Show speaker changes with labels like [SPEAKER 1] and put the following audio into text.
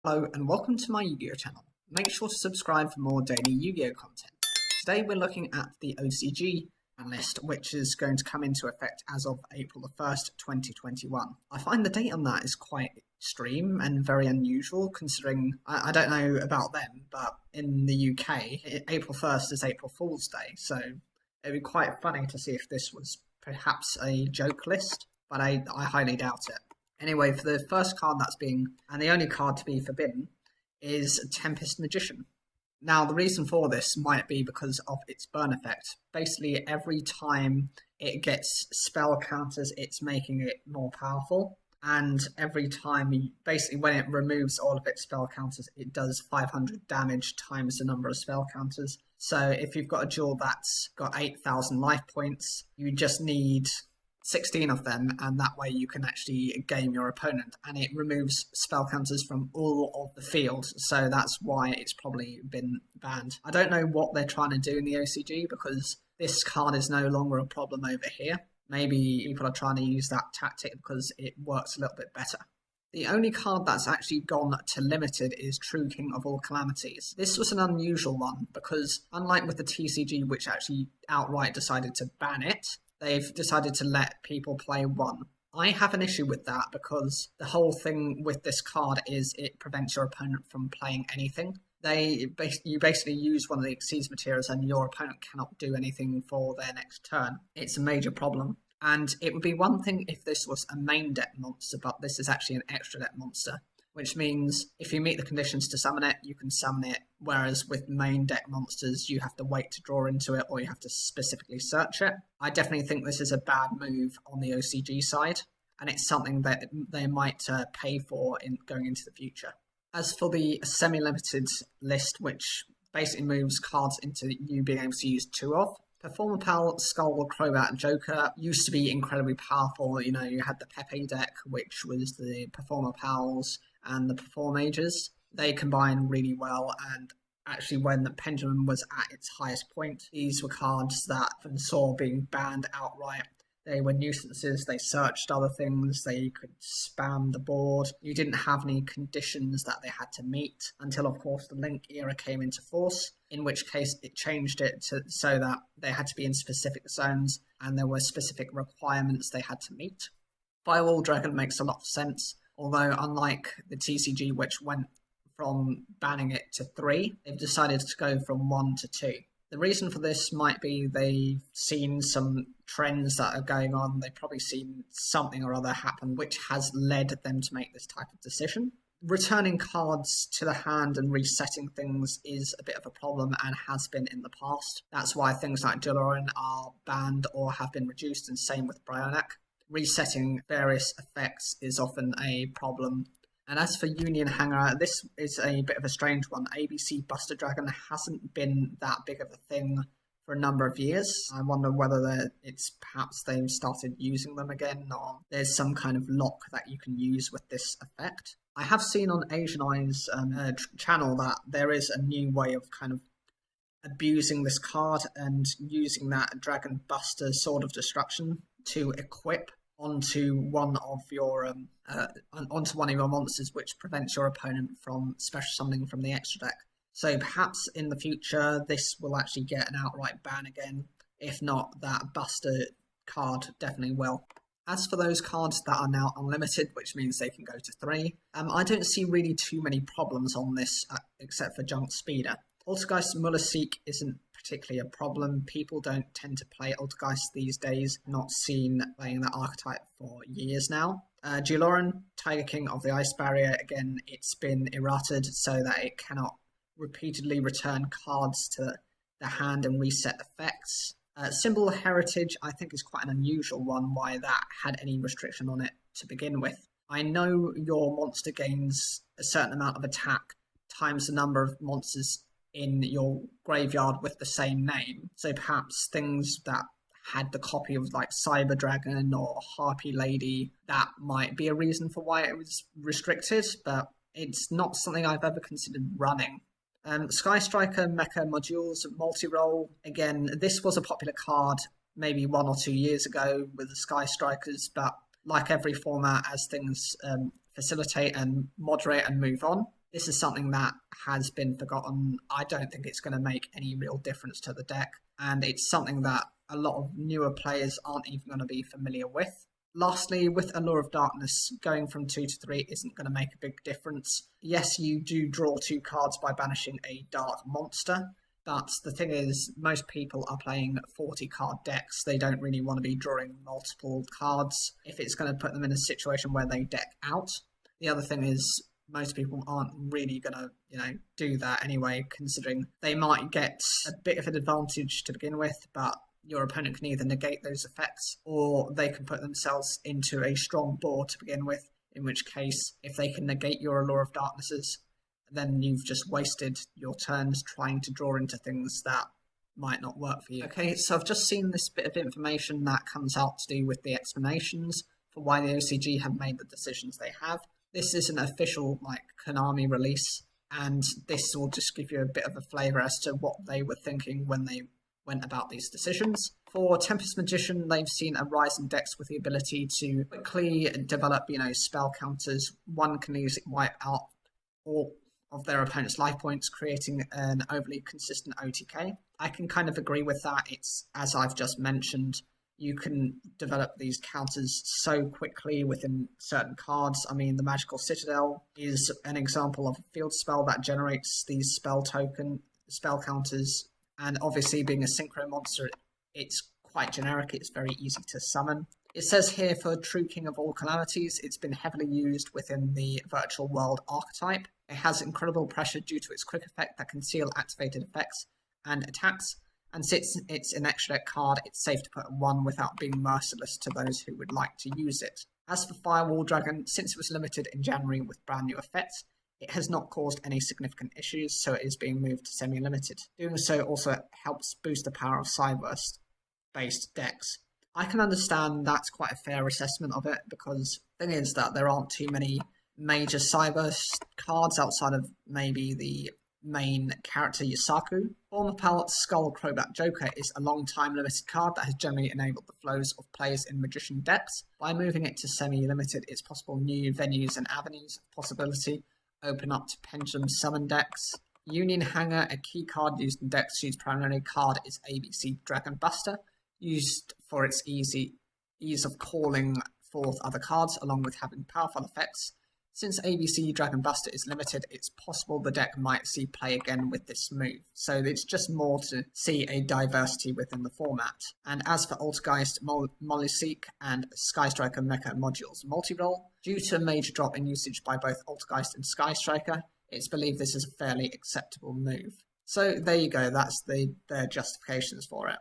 [SPEAKER 1] Hello and welcome to my Yu-Gi-Oh channel. Make sure to subscribe for more daily Yu-Gi-Oh content. Today we're looking at the OCG list, which is going to come into effect as of April the 1st, 2021. I find the date on that is quite extreme and very unusual considering, I don't know about them, but in the UK, April 1st is April Fool's Day, so it'd be quite funny to see if this was perhaps a joke list, but I highly doubt it. Anyway, for the first card that's being, and the only card to be forbidden, is Tempest Magician. Now, the reason for this might be because of its burn effect. Basically, every time it gets spell counters, it's making it more powerful. And every time, basically when it removes all of its spell counters, it does 500 damage times the number of spell counters. So if you've got a duel that's got 8,000 life points, you just need 16 of them, and that way you can actually game your opponent, and it removes spell counters from all of the field, so that's why it's probably been banned. I don't know what they're trying to do in the OCG because this card is no longer a problem over here. Maybe people are trying to use that tactic because it works a little bit better. The only card that's actually gone to limited is True King of All Calamities. This was an unusual one because, unlike with the TCG, which actually outright decided to ban it, they've decided to let people play one. I have an issue with that because the whole thing with this card is it prevents your opponent from playing anything. You basically use one of the Exceeds materials and your opponent cannot do anything for their next turn. It's a major problem. And it would be one thing if this was a main deck monster, but this is actually an extra deck monster, which means if you meet the conditions to summon it, you can summon it, whereas with main deck monsters, you have to wait to draw into it or you have to specifically search it. I definitely think this is a bad move on the OCG side, and it's something that they might pay for in going into the future. As for the semi-limited list, which basically moves cards into you being able to use two of, Performer Pal, Skull, Crobat, Joker used to be incredibly powerful. You know, you had the Pepe deck, which was the Performer Pals and the Perform Mages. They combine really well, and actually when the Pendulum was at its highest point, these were cards that saw being banned outright. They were nuisances, they searched other things, they could spam the board. You didn't have any conditions that they had to meet until, of course, the Link era came into force, in which case it changed it so that they had to be in specific zones and there were specific requirements they had to meet. Firewall Dragon makes a lot of sense, although unlike the TCG, which went from banning it to 3, they've decided to go from 1 to 2. The reason for this might be they've seen some trends that are going on. They've probably seen something or other happen which has led them to make this type of decision. Returning cards to the hand and resetting things is a bit of a problem and has been in the past. That's why things like Duloran are banned or have been reduced, and same with Brionac. Resetting various effects is often a problem. And as for Union Hanger, this is a bit of a strange one. ABC Buster Dragon hasn't been that big of a thing for a number of years. I wonder whether it's perhaps they've started using them again, or there's some kind of lock that you can use with this effect. I have seen on Asian Eye's channel that there is a new way of kind of abusing this card and using that Dragon Buster Sword of Destruction to equip onto one of your monsters, which prevents your opponent from special summoning from the extra deck. So perhaps in the future this will actually get an outright ban again. If not, that Buster card definitely will. As for those cards that are now unlimited, which means they can go to 3, I don't see really too many problems on this except for Junk Speeder. Altergeist Mullerseek isn't particularly a problem. People don't tend to play Altergeist these days. Not seen playing that archetype for years now. Duloran, Tiger King of the Ice Barrier, again, it's been errated so that it cannot repeatedly return cards to the hand and reset effects. Symbol Heritage, I think, is quite an unusual one, why that had any restriction on it to begin with. I know your monster gains a certain amount of attack times the number of monsters in your graveyard with the same name. So perhaps things that had the copy of like Cyber Dragon or Harpy Lady, that might be a reason for why it was restricted, but it's not something I've ever considered running. Sky Striker Mecha Modules Multi-Role, again, this was a popular card maybe 1 or 2 years ago with the Sky Strikers, but like every format, as things facilitate and moderate and move on, This is something that has been forgotten. I don't think it's going to make any real difference to the deck, and it's something that a lot of newer players aren't even going to be familiar with. Lastly, with Allure of Darkness, going from 2 to 3 isn't going to make a big difference. Yes, you do draw 2 cards by banishing a dark monster, but the thing is, most people are playing 40 card decks. They don't really want to be drawing multiple cards if it's going to put them in a situation where they deck out. The other thing is, most people aren't really going to, do that anyway, considering they might get a bit of an advantage to begin with, but your opponent can either negate those effects or they can put themselves into a strong board to begin with, in which case, if they can negate your Allure of Darknesses, then you've just wasted your turns trying to draw into things that might not work for you. Okay, so I've just seen this bit of information that comes out to do with the explanations for why the OCG have made the decisions they have. This is an official, Konami release, and this will just give you a bit of a flavour as to what they were thinking when they went about these decisions. For Tempest Magician, they've seen a rise in decks with the ability to quickly develop, spell counters. One can easily wipe out all of their opponent's life points, creating an overly consistent OTK. I can kind of agree with that. It's, as I've just mentioned, you can develop these counters so quickly within certain cards. I mean, the Magical Citadel is an example of a field spell that generates these spell counters, and obviously being a synchro monster, it's quite generic, it's very easy to summon. It says here for True King of All Calamities, it's been heavily used within the Virtual World archetype. It has incredible pressure due to its quick effect that can seal activated effects and attacks, and since it's an extra deck card, it's safe to put 1 without being merciless to those who would like to use it. As for Firewall Dragon, since it was limited in January with brand new effects, it has not caused any significant issues, so it is being moved to semi-limited. Doing so also helps boost the power of Cyberse-based decks. I can understand that's quite a fair assessment of it, because the thing is that there aren't too many major Cyberse cards outside of maybe the main character Yusaku. Former Palette Skull Crobat Joker is a long-time limited card that has generally enabled the flows of players in Magician decks. By moving it to semi-limited, it's possible new venues and avenues of possibility open up to Pendulum Summon decks. Union Hanger, a key card used in decks whose primary card is ABC Dragon Buster, used for its ease of calling forth other cards along with having powerful effects. Since ABC Dragon Buster is limited, it's possible the deck might see play again with this move, so it's just more to see a diversity within the format. And as for Altergeist, Mollyseek, and Sky Striker Mecha Modules Multi-Roll, due to a major drop in usage by both Altergeist and Sky Striker, it's believed this is a fairly acceptable move. So there you go, that's their justifications for it.